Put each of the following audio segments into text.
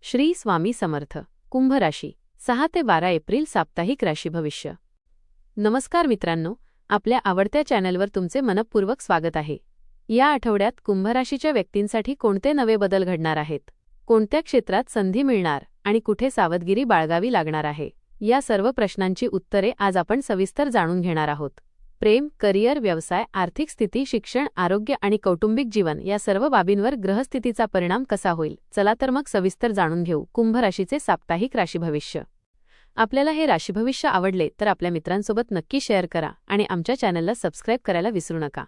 श्री स्वामी समर्थ. कुंभ राशी 6 ते 12 एप्रिल साप्ताहिक राशी भविष्य. नमस्कार मित्रांनो, आपल्या आवडत्या चॅनलवर तुमचे मनपूर्वक स्वागत आहे. या आठवड्यात कुंभ राशीच्या व्यक्तींसाठी कोणते नवे बदल घडणार आहेत, कोणत्या क्षेत्रात संधी मिळणार आणि कुठे सावधगिरी बाळगावी लागणार आहे, या सर्व प्रश्नांची उत्तरे आज आपण सविस्तर जाणून घेणार आहोत. प्रेम, करिअर, व्यवसाय, आर्थिक स्थिती, शिक्षण, आरोग्य आणि कौटुंबिक जीवन या सर्व बाबींवर ग्रहस्थितीचा परिणाम कसा होईल, चला तर मग सविस्तर जाणून घेऊ कुंभ राशीचे साप्ताहिक राशी भविष्य. आपल्याला हे राशी भविष्य आवडले तर आपल्या मित्रांसोबत नक्की शेअर करा आणि आमच्या चॅनलला सबस्क्राइब करायला विसरू नका.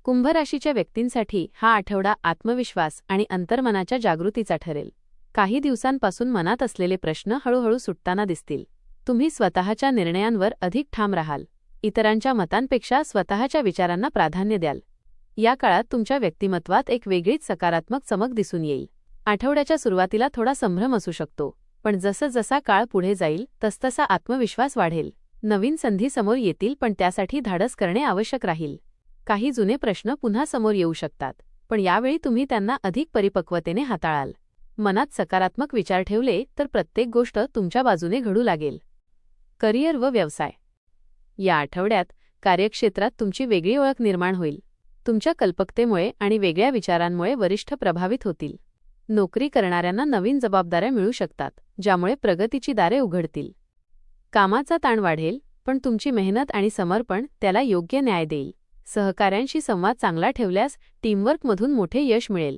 कुंभ राशीच्या व्यक्तींसाठी हा आठवडा आत्मविश्वास आणि अंतर्मनाच्या जागृतीचा ठरेल. काही दिवसांपासून मनात असलेले प्रश्न हळूहळू सुटताना दिसतील. तुम्ही स्वतःच्या निर्णयांवर अधिक ठाम राहाल. इतरांच्या मतांपेक्षा स्वतःच्या विचारांना प्राधान्य द्याल. या काळात तुमच्या व्यक्तिमत्वात एक वेगळीच सकारात्मक चमक दिसून येईल. आठवड्याच्या सुरुवातीला थोडा संभ्रम असू शकतो, पण जसजसा काळ पुढे जाईल तसतसा आत्मविश्वास वाढेल. नवीन संधी समोर येतील, पण त्यासाठी धाडस करणे आवश्यक राहील. काही जुने प्रश्न पुन्हा समोर येऊ शकतात, पण यावेळी तुम्ही त्यांना अधिक परिपक्वतेने हाताळाल. मनात सकारात्मक विचार ठेवले तर प्रत्येक गोष्ट तुमच्या बाजूने घडू लागेल. करिअर व व्यवसाय. या आठवड्यात कार्यक्षेत्रात तुमची वेगळी ओळख निर्माण होईल. तुमच्या कल्पकतेमुळे आणि वेगळ्या विचारांमुळे वरिष्ठ प्रभावित होतील. नोकरी करणाऱ्यांना नवीन जबाबदाऱ्या मिळू शकतात, ज्यामुळे प्रगतीची दारे उघडतील. कामाचा ताण वाढेल, पण तुमची मेहनत आणि समर्पण त्याला योग्य न्याय देईल. सहकाऱ्यांशी संवाद चांगला ठेवल्यास टीमवर्कमधून मोठे यश मिळेल.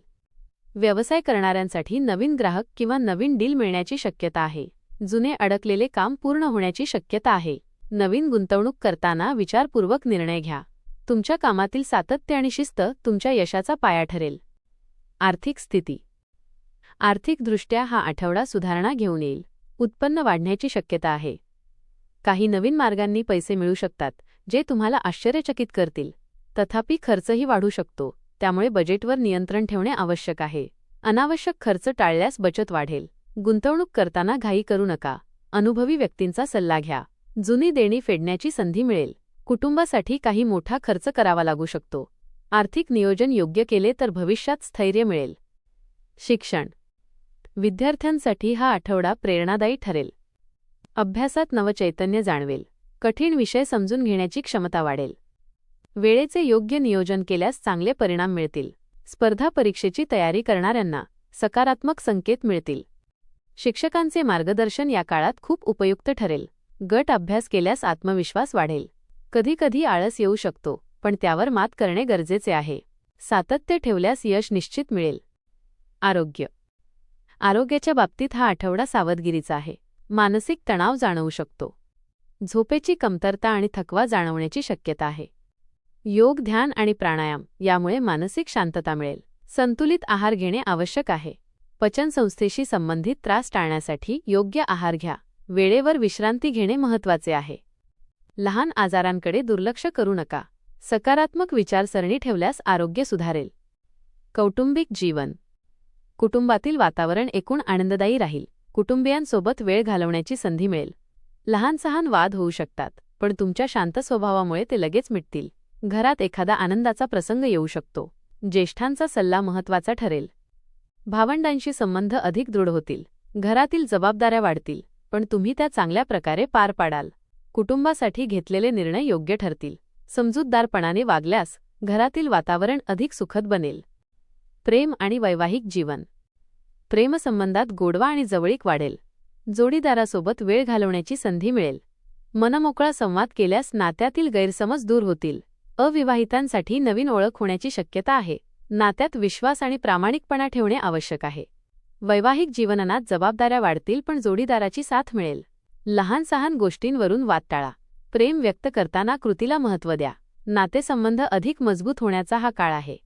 व्यवसाय करणाऱ्यांसाठी नवीन ग्राहक किंवा नवीन डील मिळण्याची शक्यता आहे. जुने अडकलेले काम पूर्ण होण्याची शक्यता आहे. नवीन गुंतवणूक करताना विचारपूर्वक निर्णय घ्या. तुमच्या कामातील सातत्य आणि शिस्त तुमच्या यशाचा पाया ठरेल. आर्थिक स्थिती. आर्थिकदृष्ट्या हा आठवडा सुधारणा घेऊन येईल. उत्पन्न वाढण्याची शक्यता आहे. काही नवीन मार्गांनी पैसे मिळू शकतात, जे तुम्हाला आश्चर्यचकित करतील. तथापि खर्चही वाढू शकतो, त्यामुळे बजेटवर नियंत्रण ठेवणे आवश्यक आहे. अनावश्यक खर्च टाळल्यास बचत वाढेल. गुंतवणूक करताना घाई करू नका. अनुभवी व्यक्तींचा सल्ला घ्या. जुनी देणी फेडण्याची संधी मिळेल. कुटुंबासाठी काही मोठा खर्च करावा लागू शकतो. आर्थिक नियोजन योग्य केले तर भविष्यात स्थैर्य मिळेल. शिक्षण. विद्यार्थ्यांसाठी हा आठवडा प्रेरणादायी ठरेल. अभ्यासात नवचैतन्य जाणवेल. कठीण विषय समजून घेण्याची क्षमता वाढेल. वेळेचे योग्य नियोजन केल्यास चांगले परिणाम मिळतील. स्पर्धा परीक्षेची तयारी करणाऱ्यांना सकारात्मक संकेत मिळतील. शिक्षकांचे मार्गदर्शन या काळात खूप उपयुक्त ठरेल. गट अभ्यास केल्यास आत्मविश्वास वाढेल. कधीकधी आळस येऊ शकतो, पण त्यावर मात करणे गरजेचे आहे. सातत्य ठेवल्यास यश निश्चित मिळेल. आरोग्य. आरोग्याच्या बाबतीत हा आठवडा सावधगिरीचा आहे. मानसिक तणाव जाणवू शकतो. झोपेची कमतरता आणि थकवा जाणवण्याची शक्यता आहे. योग, ध्यान आणि प्राणायाम यामुळे मानसिक शांतता मिळेल. संतुलित आहार घेणे आवश्यक आहे. पचनसंस्थेशी संबंधित त्रास टाळण्यासाठी योग्य आहार घ्या. वेळेवर विश्रांती घेणे महत्त्वाचे आहे. लहान आजारांकडे दुर्लक्ष करू नका. सकारात्मक विचारसरणी ठेवल्यास आरोग्य सुधारेल. कौटुंबिक जीवन. कुटुंबातील वातावरण एकूण आनंददायी राहील. कुटुंबियांसोबत वेळ घालवण्याची संधी मिळेल. लहान-सहान वाद होऊ शकतात, पण तुमच्या शांत स्वभावामुळे ते लगेच मिटतील. घरात एखादा आनंदाचा प्रसंग येऊ शकतो. ज्येष्ठांचा सल्ला महत्त्वाचा ठरेल. भावंडांशी संबंध अधिक दृढ होतील. घरातील जबाबदाऱ्या वाढतील, पण तुम्ही त्या चांगल्या प्रकारे पार पाडाल. कुटुंबासाठी घेतलेले निर्णय योग्य ठरतील. समजूतदारपणाने वागल्यास घरातील वातावरण अधिक सुखद बनेल. प्रेम आणि वैवाहिक जीवन. प्रेमसंबंधात गोडवा आणि जवळीक वाढेल. जोडीदारासोबत वेळ घालवण्याची संधी मिळेल. मनमोकळा संवाद केल्यास नात्यातील गैरसमज दूर होतील. अविवाहितांसाठी नवीन ओळख होण्याची शक्यता आहे. नात्यात विश्वास आणि प्रामाणिकपणा ठेवणे आवश्यक आहे. वैवाहिक जीवनात जबाबदाऱ्या वाढतील, पण जोडीदाराची साथ मिळेल. लहान-सहान गोष्टींवरून वाद टाळा. प्रेम व्यक्त करताना कृतीला महत्त्व द्या. नातेसंबंध अधिक मजबूत होण्याचा हा काळ आहे.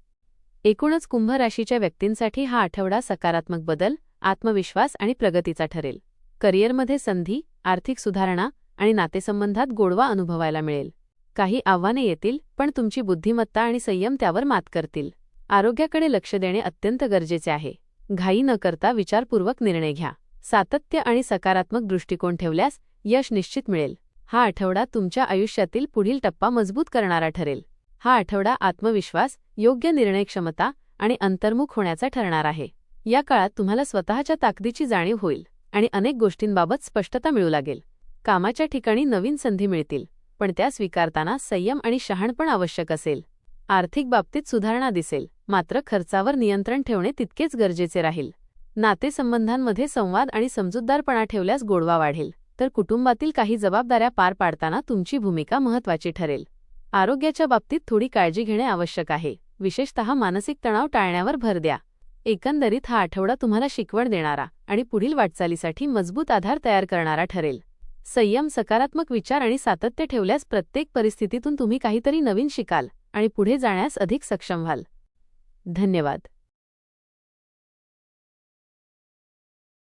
एकूणच कुंभ राशीच्या व्यक्तींसाठी हा आठवडा सकारात्मक बदल, आत्मविश्वास आणि प्रगतीचा ठरेल. करिअरमध्ये संधी, आर्थिक सुधारणा आणि नातेसंबंधात गोडवा अनुभवायला मिळेल. काही आव्हाने येतील, पण तुमची बुद्धिमत्ता आणि संयम त्यावर मात करतील. आरोग्याकडे लक्ष देणे अत्यंत गरजेचे आहे. घाई न करता विचारपूर्वक निर्णय घ्या. सातत्य आणि सकारात्मक दृष्टिकोन ठेवल्यास यश निश्चित मिळेल. हा आठवडा तुमच्या आयुष्यातील पुढील टप्पा मजबूत करणारा ठरेल. हा आठवडा आत्मविश्वास, योग्य निर्णय क्षमता आणि अंतर्मुख होण्याचा ठरणार आहे. या काळात तुम्हाला स्वतःच्या ताकदीची जाणीव होईल आणि अनेक गोष्टींबाबत स्पष्टता मिळू लागेल. कामाच्या ठिकाणी नवीन संधी मिळतील, पण त्या स्वीकारताना संयम आणि शहाणपण आवश्यक असेल. आर्थिक बाबतीत सुधारणा दिसेल, मात्र खर्चावर नियंत्रण ठेवणे तितकेच गरजेचे राहील. नातेसंबंधांमध्ये संवाद आणि समजूतदारपणा ठेवल्यास गोडवा वाढेल, तर कुटुंबातील काही जबाबदाऱ्या पार पाडताना तुमची भूमिका महत्त्वाची ठरेल. आरोग्याच्या बाबतीत थोडी काळजी घेणे आवश्यक आहे, विशेषतः मानसिक तणाव टाळण्यावर भर द्या. एकंदरीत हा आठवडा तुम्हाला शिकवण देणारा आणि पुढील वाटचालीसाठी मजबूत आधार तयार करणारा ठरेल. संयम, सकारात्मक विचार आणि सातत्य ठेवल्यास प्रत्येक परिस्थितीतून तुम्ही काहीतरी नवीन शिकाल आणि पुढे जाण्यास अधिक सक्षम व्हाल. धन्यवाद.